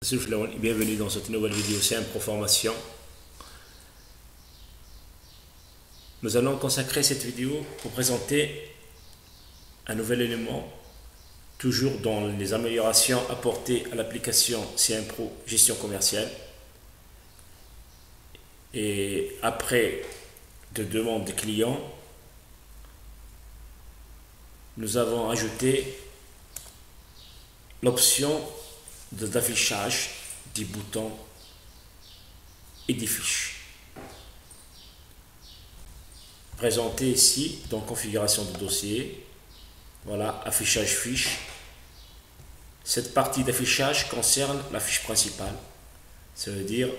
Bienvenue dans cette nouvelle vidéo simple formation. Nous allons consacrer cette vidéo pour présenter un nouvel élément, toujours dans les améliorations apportées à l'application CM Pro Gestion Commerciale. Et après de demandes des clients, nous avons ajouté l'option d'affichage des boutons et des fiches. Présenté ici dans configuration de dossier. Voilà, affichage fiche. Cette partie d'affichage concerne la fiche principale. Ça veut dire,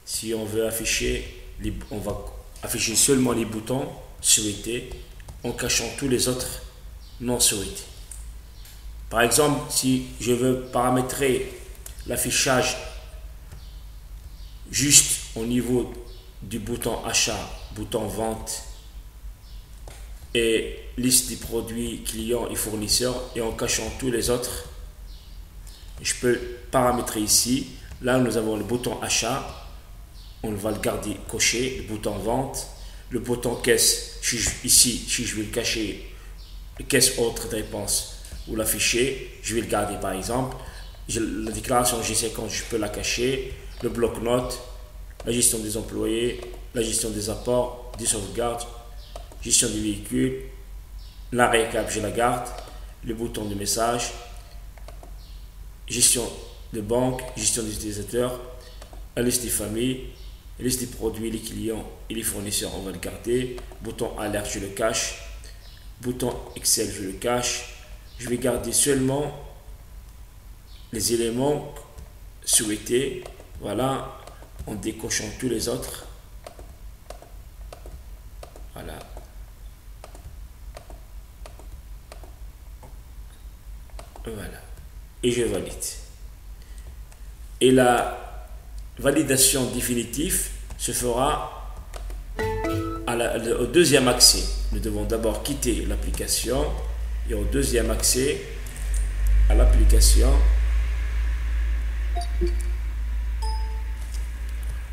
si on veut afficher, on va afficher seulement les boutons souhaités en cachant tous les autres non souhaités. Par exemple, si je veux paramétrer l'affichage juste au niveau du bouton achat, bouton vente et liste des produits clients et fournisseurs, et en cachant tous les autres, je peux paramétrer ici. Là, nous avons le bouton achat, on va le garder coché, le bouton vente, le bouton caisse, ici, si je vais le cacher, caisse autre de réponse ou l'afficher, je vais le garder par exemple. La déclaration G50, je peux la cacher, le bloc-notes, la gestion des employés, la gestion des apports, des sauvegardes, gestion du véhicule, la récap, je la garde, le bouton de message, gestion de banque, gestion des utilisateurs, la liste des familles, la liste des produits, les clients et les fournisseurs, on va le garder, bouton alerte, je le cache, bouton Excel, je le cache. Je vais garder seulement les éléments souhaités, voilà, en décochant tous les autres. Voilà. Voilà. Et je valide. Et la validation définitive se fera au deuxième accès. Nous devons d'abord quitter l'application et au deuxième accès à l'application,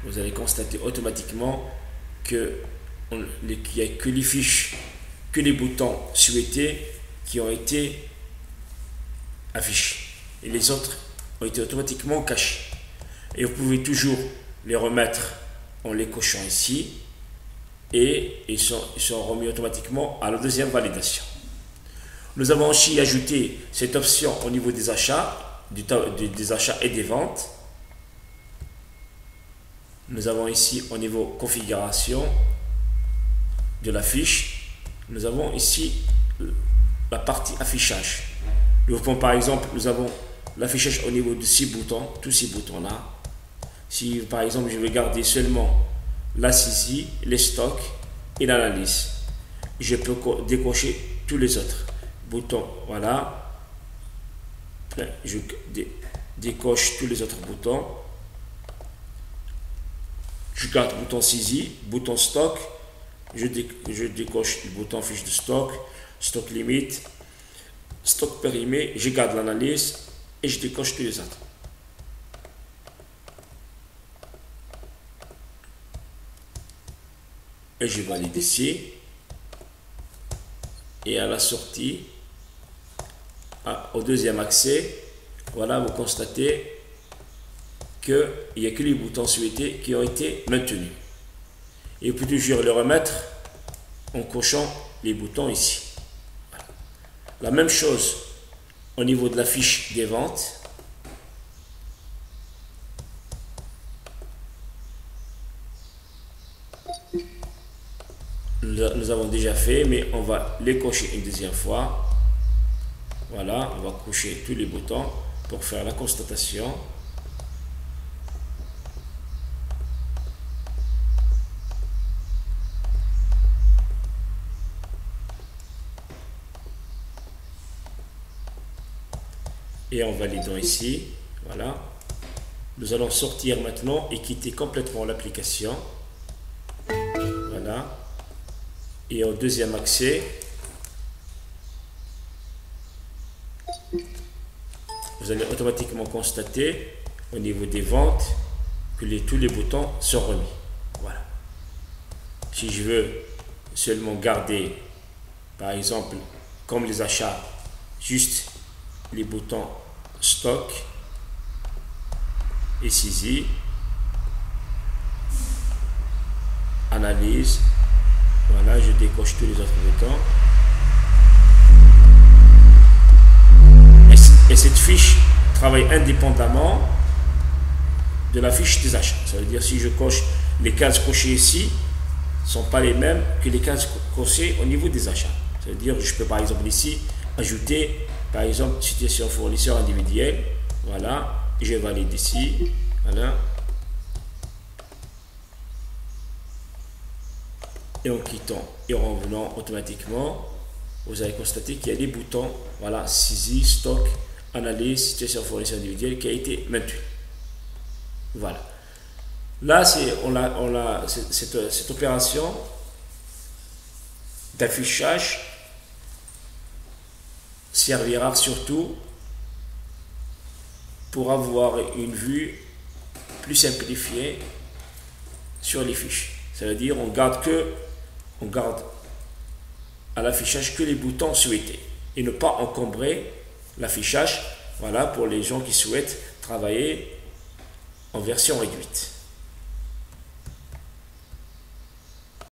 vous allez constater automatiquement qu'il n'y a que les fiches, que les boutons souhaités qui ont été affichés et les autres ont été automatiquement cachés. Et vous pouvez toujours les remettre en les cochant ici et ils sont remis automatiquement à la deuxième validation. Nous avons aussi ajouté cette option au niveau des achats, des achats et des ventes. Nous avons ici au niveau configuration de la fiche, nous avons ici la partie affichage. Par exemple, nous avons l'affichage au niveau de 6 boutons, tous ces boutons là. Si par exemple je vais garder seulement la saisie, les stocks et l'analyse, je peux décocher tous les autres boutons. Voilà, je décoche tous les autres boutons. Je garde le bouton saisie, bouton stock, je décoche le bouton fiche de stock, stock limite, stock périmé, je garde l'analyse et je décoche tous les autres. Et je valide ici. Et à la sortie, au deuxième accès, voilà, vous constatez qu'il n'y a que les boutons souhaités qui ont été maintenus. Et vous pouvez toujours le remettre en cochant les boutons ici. Voilà. La même chose au niveau de la fiche des ventes. Nous avons déjà fait, mais on va les cocher une deuxième fois. Voilà, on va cocher tous les boutons pour faire la constatation. Et en validant ici, voilà, nous allons sortir maintenant et quitter complètement l'application. Voilà. Et au deuxième accès, vous allez automatiquement constater au niveau des ventes que tous les boutons sont remis. Voilà. Si je veux seulement garder, par exemple, comme les achats, juste les boutons stock et saisie, analyse, voilà, je décoche tous les autres boutons. Et cette fiche travaille indépendamment de la fiche des achats. Ça veut dire si je coche les cases cochées ici, ne sont pas les mêmes que les cases cochées au niveau des achats. Ça veut dire que je peux par exemple ici ajouter par exemple situation fournisseur individuel. Voilà, je valide ici. Voilà. Et en quittant et en revenant automatiquement, vous allez constater qu'il y a des boutons, voilà, saisie, stock, analyse, situation fournisseur individuel qui a été maintenu. Voilà. Là, cette opération d'affichage servira surtout pour avoir une vue plus simplifiée sur les fiches. Ça veut dire on garde à l'affichage que les boutons souhaités et ne pas encombrer l'affichage, voilà, pour les gens qui souhaitent travailler en version réduite.